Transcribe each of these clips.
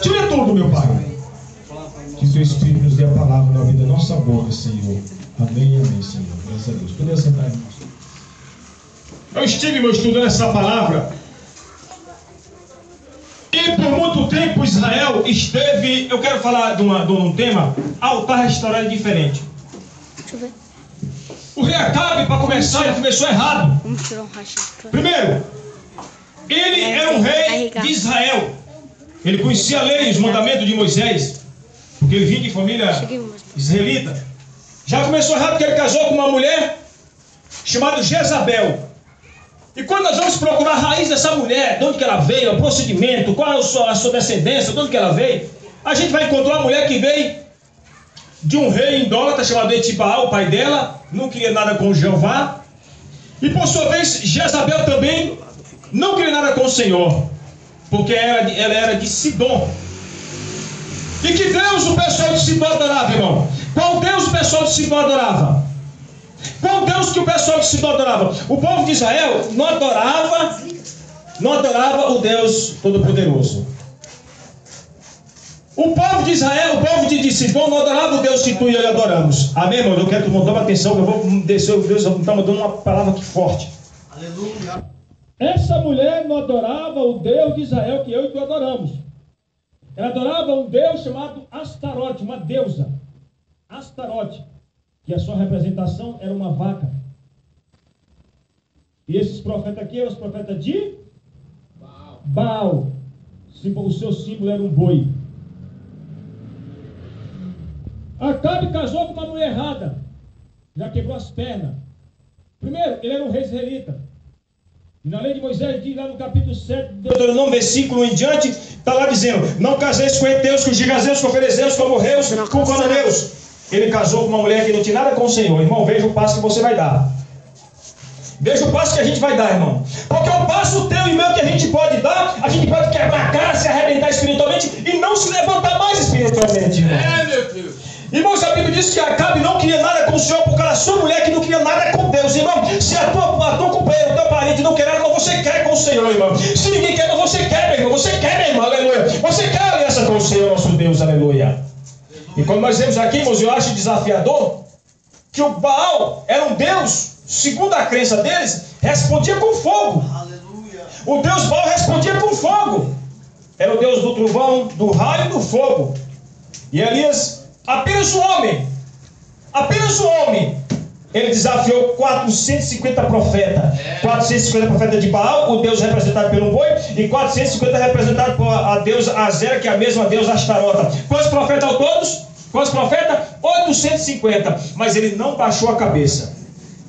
Tira tudo, meu Pai. Que o Teu Espírito nos dê a palavra na vida da nossa boca, Senhor. Amém, amém, Senhor. Graças a Deus. Poder sentar, irmãos. Eu estive, meu, estudando essa palavra. E por muito tempo Israel esteve... Eu quero falar de um tema. Altar restaurado diferente. Deixa eu ver. O rei Acabe, para começar, ele começou errado. Vamos tirar um racha. Primeiro, ele era um rei de Israel. Ele conhecia a lei e os mandamentos de Moisés, porque ele vinha de família israelita. Já começou errado porque ele casou com uma mulher chamada Jezabel. E quando nós vamos procurar a raiz dessa mulher, de onde que ela veio, o procedimento, qual é a sua descendência, de onde que ela veio, a gente vai encontrar uma mulher que veio de um rei idólatra chamado Etibaal, o pai dela, não queria nada com Jeová. E por sua vez, Jezabel também não queria nada com o Senhor, porque ela era de Sidom. E que Deus o pessoal de Sidom adorava, irmão? Qual Deus o pessoal de Sidom adorava? Qual Deus que o pessoal de Sidom adorava? O povo de Israel não adorava o Deus Todo-Poderoso. O povo de Israel, o povo de Sidom não adorava o Deus que tu e eu adoramos. Amém, irmão? Eu quero que tu tome atenção, que eu vou descer, Deus está mandando uma palavra aqui forte. Aleluia. Essa mulher não adorava o Deus de Israel que eu e tu adoramos. Ela adorava um Deus chamado Astarote, uma deusa. Astarote, que a sua representação era uma vaca. E esses profetas aqui eram os profetas de Baal. O seu símbolo era um boi. Acabe casou com uma mulher errada. Já quebrou as pernas. Primeiro, ele era um rei israelita. E na lei de Moisés, diz lá no capítulo 7, Deuteronômio, versículo em diante, está lá dizendo: não caseis com heteus, com gigazeus, com ferezeus, com amorreus, com cananeus. Ele casou com uma mulher que não tinha nada com o Senhor. Irmão, veja o passo que você vai dar. Veja o passo que a gente vai dar, irmão. Porque o passo teu e meu que a gente pode dar, a gente pode quebrar a cara, se arrebentar espiritualmente e não se levantar mais espiritualmente, irmão. Meu Deus. Irmãos, a Bíblia diz que Acabe não queria nada com o Senhor por causa da sua mulher que não queria nada com Deus, irmão. Se a tua companheira, o teu parente não quer nada, mas você quer com o Senhor, irmão. Se ninguém quer, mas você quer, meu irmão. Você quer, meu irmão, aleluia. Você quer a aliança com o Senhor, nosso Deus, aleluia. E quando nós vemos aqui, irmãos, eu acho desafiador que o Baal era um Deus, segundo a crença deles, respondia com fogo. Aleluia. O Deus Baal respondia com fogo. Era o Deus do trovão, do raio e do fogo. E Elias, apenas um homem, ele desafiou 450 profetas. 450 profetas de Baal, o Deus representado pelo boi, e 450 representado por a deusa Azera, que é a mesma deusa Astarota. Quantos profetas ao todos? Quantos profetas? 850. Mas ele não baixou a cabeça.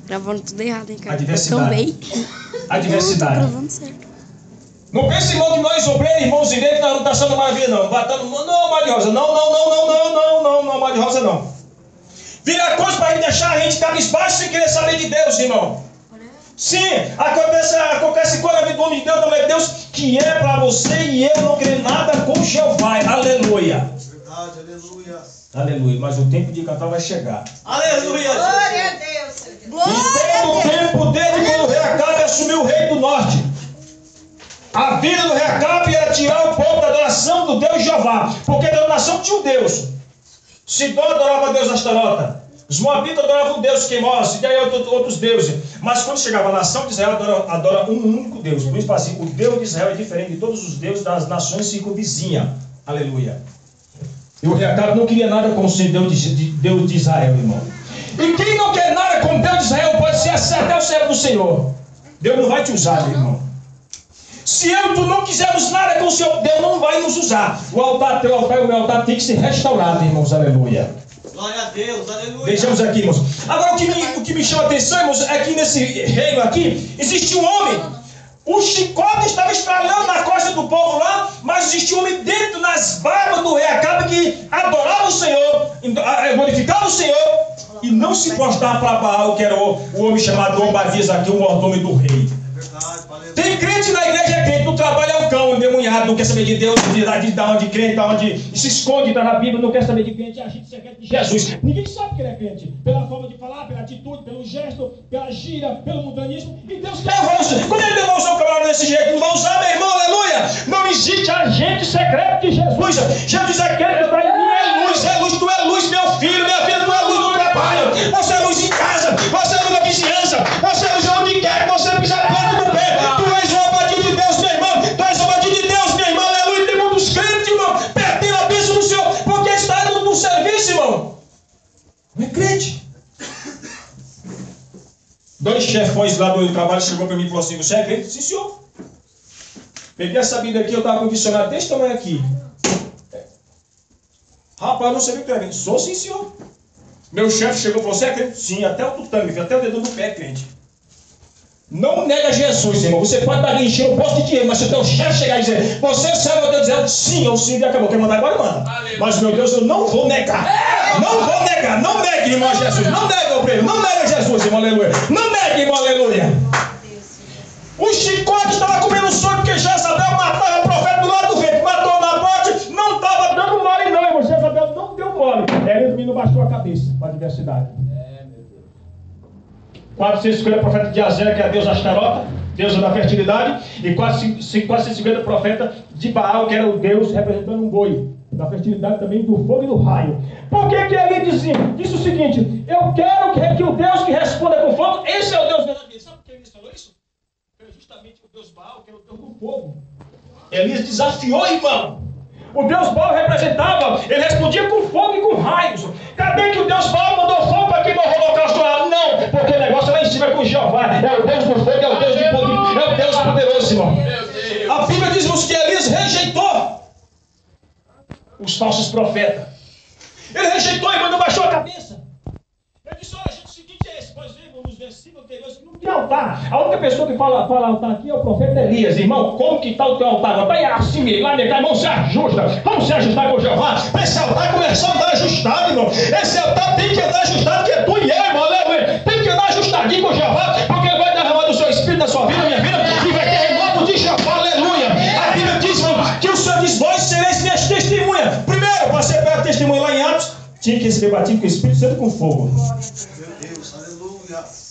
Gravando tudo errado, hein, cara? Adversidade. Adversidade. Não, tô gravando certo. Não pense, irmão, que nós obreiros, irmãos e igreja, não está achando maravilha, não. Batando, não, Mar de Rosa, não, Mar de Rosa, não. Vira coisa para a gente deixar a gente cabisbaixo sem querer saber de Deus, irmão. Sim, acontece coisa na vida do homem de Deus, da mulher de Deus, que é para você e eu não querer nada com Jeová. Aleluia. Verdade, aleluia. Aleluia, mas o tempo de cantar vai chegar. Aleluia. Glória a Deus. E todo o tempo dele, quando o rei Acabe assumiu o rei do norte. A vida do rei Acabe era tirar o povo da adoração do Deus Jeová, porque a adoração tinha um Deus. Sidom adorava a Deus Astarota, os Moabitas adoravam o Deus Queimós, e aí outros deuses. Mas quando chegava a nação de Israel, adora um único Deus. Por isso, assim, o Deus de Israel é diferente de todos os deuses das nações circunvizinhas. Aleluia. E o rei Acabe não queria nada com o Deus de Israel, irmão. E quem não quer nada com o Deus de Israel pode ser até o servo do Senhor. Deus não vai te usar, meu irmão. Se eu e tu não quisermos nada com o Senhor, Deus não vai nos usar. O altar, teu altar e o meu altar tem que ser restaurado, irmãos, aleluia. Glória a Deus, aleluia. Vejamos aqui, irmãos. Agora, o que me chama a atenção, irmãos, é que nesse reino aqui, existe um homem. O chicote estava estralando na costa do povo lá, mas existia um homem dentro nas barbas do rei Acabe que adorava o Senhor, glorificava o Senhor e não se prostrava para Baal, que era o homem chamado Obadias aqui, o mordomo do rei. Verdade, aleluia. Tem crente na igreja, é crente, não trabalho é um cão endemoniado, não quer saber de Deus, de onde crente, da onde se esconde, está na Bíblia, não quer saber de crente, é agente secreto de Jesus. Ninguém sabe que ele é crente, pela forma de falar, pela atitude, pelo gesto, pela gíria, pelo mundanismo, e Deus quer o rosto. Quando ele vai usar o camarada desse jeito, não vai usar, meu irmão, aleluia. Não existe agente secreto de Jesus. Jesus é aquele que está em mim, é luz, tu é luz, meu filho, minha filha, tu é luz no trabalho, você é luz em casa, você é luz na vizinhança, você é luz onde quer que você pisa perto do pé, tu és uma batido de Deus, meu irmão, tu és uma batido de Deus, meu irmão, aleluia. Tem muitos crentes, irmão, perdendo a bênção do Senhor, porque está no serviço, irmão. Não é crente. 2 chefões lá do trabalho chegou para mim e falou assim: você é crente? Sim, senhor. Peguei essa Bíblia aqui, eu estava com um dicionário desse tamanho aqui. Rapaz, eu não sabia que era crente. Sou, sim, senhor. Meu chefe chegou e falou: você é crente? Sim, até o tutame, até o dedo do pé é crente. Não nega Jesus, irmão. Você pode dar encher o posto de dinheiro, mas se o teu chefe chegar e dizer: você serve a Deus, dizendo sim, eu sim, e acabou. Quer mandar agora, manda. Mas, meu Deus, eu não vou negar. Não vou negar. Não negue, irmão, Jesus. Não nega o prêmio. Não nega Jesus, irmão, aleluia. Não negue, irmão, aleluia. O chicote estava comendo sonho porque Jezabel matava o profeta do lado do vento. Matou na morte, não estava dando mole, não, irmão. Jezabel não deu mole. Ele não baixou a cabeça para a diversidade. 450 profetas de Azer, que é a deusa Astarota, deusa da fertilidade, e 450 profetas de Baal, que era o deus representando um boi, da fertilidade também, do fogo e do raio. Por que que ele disse o seguinte: eu quero que o Deus que responda com fogo, esse é o Deus verdadeiro. Sabe por que ele falou isso? Foi justamente o Deus Baal, que era o Deus do fogo. Elias desafiou, irmão. O Deus Baal representava, ele respondia com fogo e com raios. Cadê que o Deus Baal mandou fogo para queimar o holocausto lá? Não, porque o negócio lá em cima é com Jeová. É o Deus do fogo, é o Deus do poder, é o Deus poderoso, irmão. A Bíblia diz-nos que Elias rejeitou os falsos profetas. Ele rejeitou, irmão, não baixou a cabeça. Ele disse: olha, gente, o seguinte é esse. Nós vemos nos versículos anteriores que não tem altar. A única pessoa que fala altar aqui é o profeta Elias. Irmão, como que está o teu altar? Está aí assim, lá, meu irmão, se ajusta. Vamos se ajustar com Jeová. Esse altar começou a andar ajustado, irmão. Esse altar tem que andar ajustado, que é tu e eu, irmão. Tem que andar ajustadinho com Jeová, porque ele vai derramar do seu espírito, da sua vida, minha vida, e vai ter renovo de Jeová, aleluia. A Bíblia diz, irmão, que o Senhor diz: vós sereis minhas testemunhas. Primeiro, para ser para testemunha lá em Atos, tinha que receber batismo com o Espírito Santo com fogo. Meu Deus, aleluia.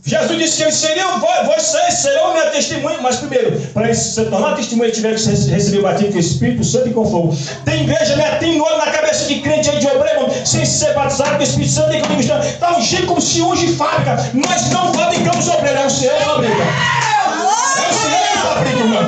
Jesus disse que eles seriam, vocês serão minha testemunha, mas primeiro, para eles se tornar testemunha, tiveram que receber batismo com o Espírito Santo e com fogo. Tem igreja metendo óleo na cabeça de crente aí de obreiro, sem ser batizado com o Espírito Santo e com o Espírito Santo. Está ungindo como se unge fábrica, mas não fabricamos obreiro, é o Senhor que fabrica. É o Senhor que fabrica, irmão.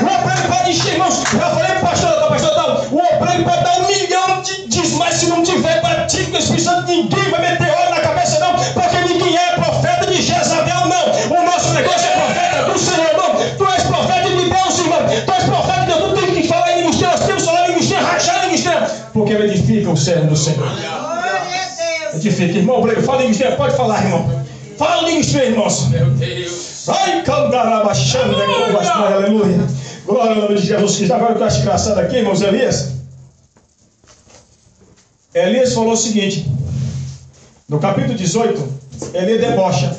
O obreiro pode encher, irmãos. Eu falei para o pastor tal, o obreiro pode dar 1 milhão de dízimos, mas se não tiver batismo com o Espírito Santo, ninguém vai meter óleo na cabeça, não, porque ninguém é profeta de Jezabel, não. O nosso negócio é profeta do Senhor, irmão. Tu és profeta de Deus, irmão. Tu és profeta de Deus. Tu tens que falar em língua estranha. Nós temos que falar em língua estranha, rachar em língua estranha, porque ele edifica o servo do Senhor. Edifica, irmão. Obreiro, fala em língua estranha. Pode falar, irmão. Fala em língua estranha, irmãos. Meu Deus. Ai, candarabachando, aleluia. Glória ao nome de Jesus Cristo. Agora o que eu acho engraçado aqui, irmãos, Elias falou o seguinte: no capítulo 18, Elias debocha,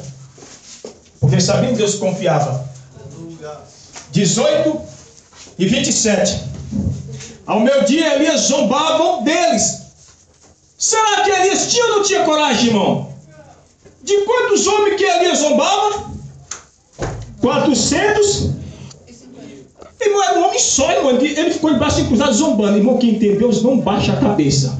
porque sabia que Deus confiava. 18 e 27. Ao meu dia, Elias zombavam deles. Será que Elias tinha ou não tinha coragem, irmão? De quantos homens que Elias zombava? 400. Irmão, era um homem só, irmão. Ele ficou de braço cruzado zombando. Irmão, quem tem Deus não baixa a cabeça.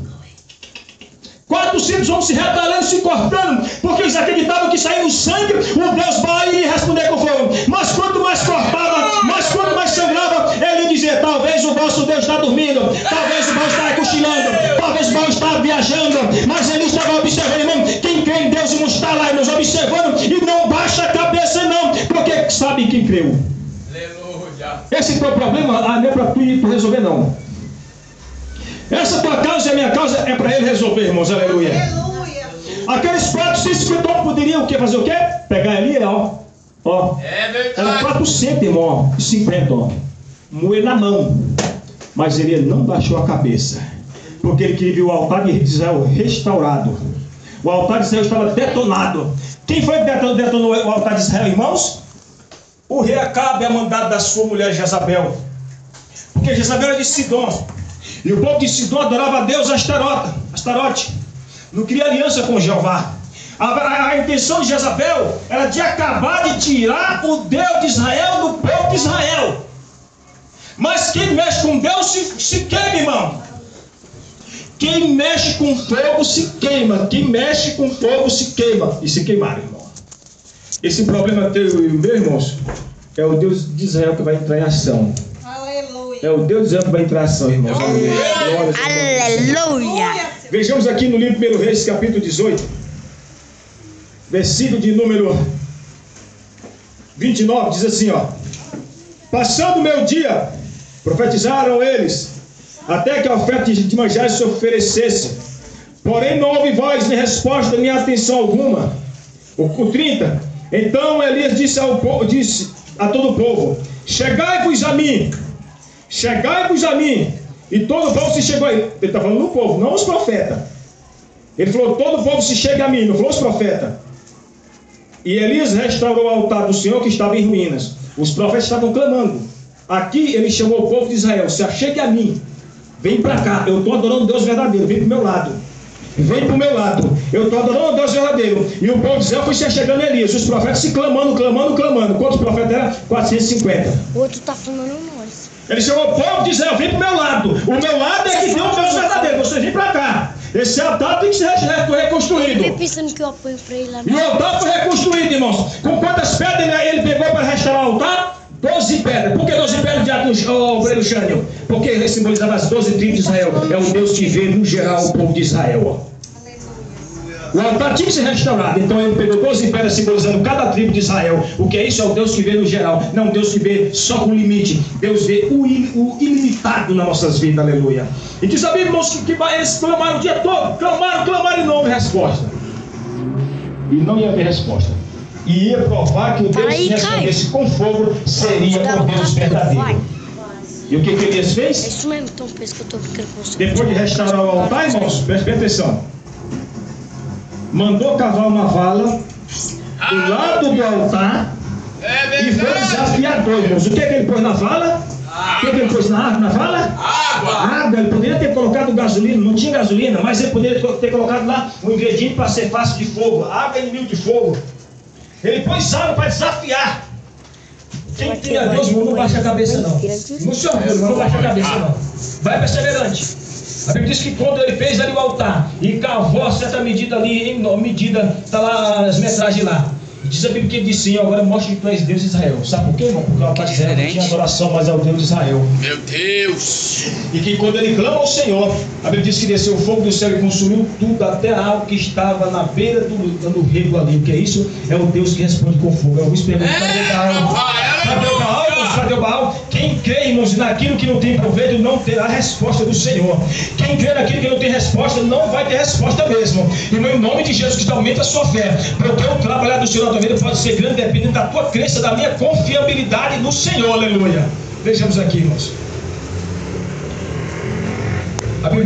400 homens se retalhando, se cortando, porque eles acreditavam que saindo sangue, o Deus Baal iria responder com fogo. Mas quanto mais cortava, mas quanto mais sangrava, ele dizia: talvez o vosso Deus está dormindo, talvez o Baal está cochilando, talvez o Baal está viajando, mas ele estava observando, irmão. Quem crê em Deus, irmão, está lá, irmãos, observando, e não baixa a cabeça, não, porque sabe quem creu. Esse teu problema não é para tu resolver, não. Essa tua causa e a minha causa é para ele resolver, irmãos, aleluia. Aqueles 450 poderiam o quê? Fazer o quê? Pegar ali, ó. Era 400, irmão, 50, ó. Moer na mão. Mas ele não baixou a cabeça, porque ele queria ver o altar de Israel restaurado. O altar de Israel estava detonado. Quem foi que detonou o altar de Israel, irmãos? o rei Acabe é mandado da sua mulher Jezabel. Porque Jezabel é de Sidom. E o povo de Sidom adorava a Deus Astarote. Não queria aliança com Jeová. A intenção de Jezabel era de acabar de tirar o Deus de Israel do povo de Israel. Mas quem mexe com Deus se queima, irmão. Quem mexe com fogo se queima. Quem mexe com fogo se queima. E se queimaram, irmão. Esse problema teu e o meu, irmãos, é o Deus de Israel que vai entrar em ação. Aleluia. É o Deus de Israel que vai entrar em ação, irmãos. Aleluia. Vejamos aqui no livro 1 Reis, capítulo 18, versículo de número 29, diz assim, ó: passando o meu dia, profetizaram eles, até que a oferta de manjares se oferecesse. Porém não houve voz, nem resposta, nem atenção alguma. O 30, então Elias disse a todo o povo: chegai-vos a mim. Chegai-vos a mim. E todo o povo se chegou a ele. Ele está falando no povo, não os profetas. Ele falou: todo o povo se chega a mim, não falou os profetas. E Elias restaurou o altar do Senhor que estava em ruínas. Os profetas estavam clamando. Aqui ele chamou o povo de Israel: se achegue a mim. Vem para cá, eu estou adorando Deus verdadeiro. Vem para o meu lado. Vem para o meu lado. Eu estou adorando Deus verdadeiro. E o povo de Israel foi se achegando a Elias. Os profetas se clamando. Quantos profetas eram? 450. O outro está falando nós. Ele chamou o povo de Israel: vem para o meu lado. O meu lado é que tem o Deus verdadeiro. Você vem para cá. Esse altar tem que ser reconstruído. Eu pensando que eu apoio para ele lá. E o altar foi reconstruído, irmãos. Com quantas pedras ele pegou para restaurar o altar? 12 pedras. Por que 12 pedras, diácono Breno Xânio? Porque ele simbolizava as 12 tribos de Israel. É o Deus que vê no geral o povo de Israel. O altar tinha que ser restaurado. Então ele pegou 12 pedras simbolizando cada tribo de Israel. O que é isso? É o Deus que vê no geral. Não Deus que vê só com limite. Deus vê o ilimitado nas nossas vidas. Aleluia. E diz a Bíblia, irmãos, que eles clamaram o dia todo. Clamaram e não houve resposta. E não ia haver resposta. E ia provar que o Deus que respondesse com fogo seria o Deus verdadeiro. E o que Elias fez? É isso mesmo, então pensa que eu estou ficando com você. Depois de restaurar o altar, irmãos, preste atenção. Mandou cavar uma vala do lado do altar e foi desafiador, irmãos. O que ele pôs na vala? O que ele pôs na vala? Água. Ele poderia ter colocado gasolina, não tinha gasolina, mas ele poderia ter colocado lá um ingrediente para ser fácil de fogo. Água é inimigo de fogo. Ele pôs água para desafiar. Quem tem a Deus, não baixa a cabeça não. No seu Deus, não baixa a cabeça não. Vai perseverante. A Bíblia diz que quando ele fez ali o altar e cavou a certa medida ali, em medida, está lá as metragens lá. Diz a Bíblia que ele disse: Senhor, agora mostre que tu és Deus de Israel. Sabe por quê, irmão? Porque o altar de Israel não tinha adoração, mas é o Deus de Israel. Meu Deus! E que quando ele clama ao Senhor, a Bíblia diz que desceu o fogo do céu e consumiu tudo, até a água que estava na beira do rego ali. O que é isso? É o Deus que responde com fogo. Eu vos pergunto: cadê Baal? Cadê o Baal, irmãos? Cadê o Baal? Quem crê, irmãos, naquilo que não tem proveito, não terá a resposta do Senhor. Quem crê naquilo que não tem resposta, não vai ter resposta mesmo. Irmão, em nome de Jesus Cristo, aumenta a sua fé. Porque o trabalhar do Senhor na tua vida pode ser grande, dependendo da tua crença, da minha confiabilidade no Senhor. Aleluia. Vejamos aqui, irmãos. A Bíblia diz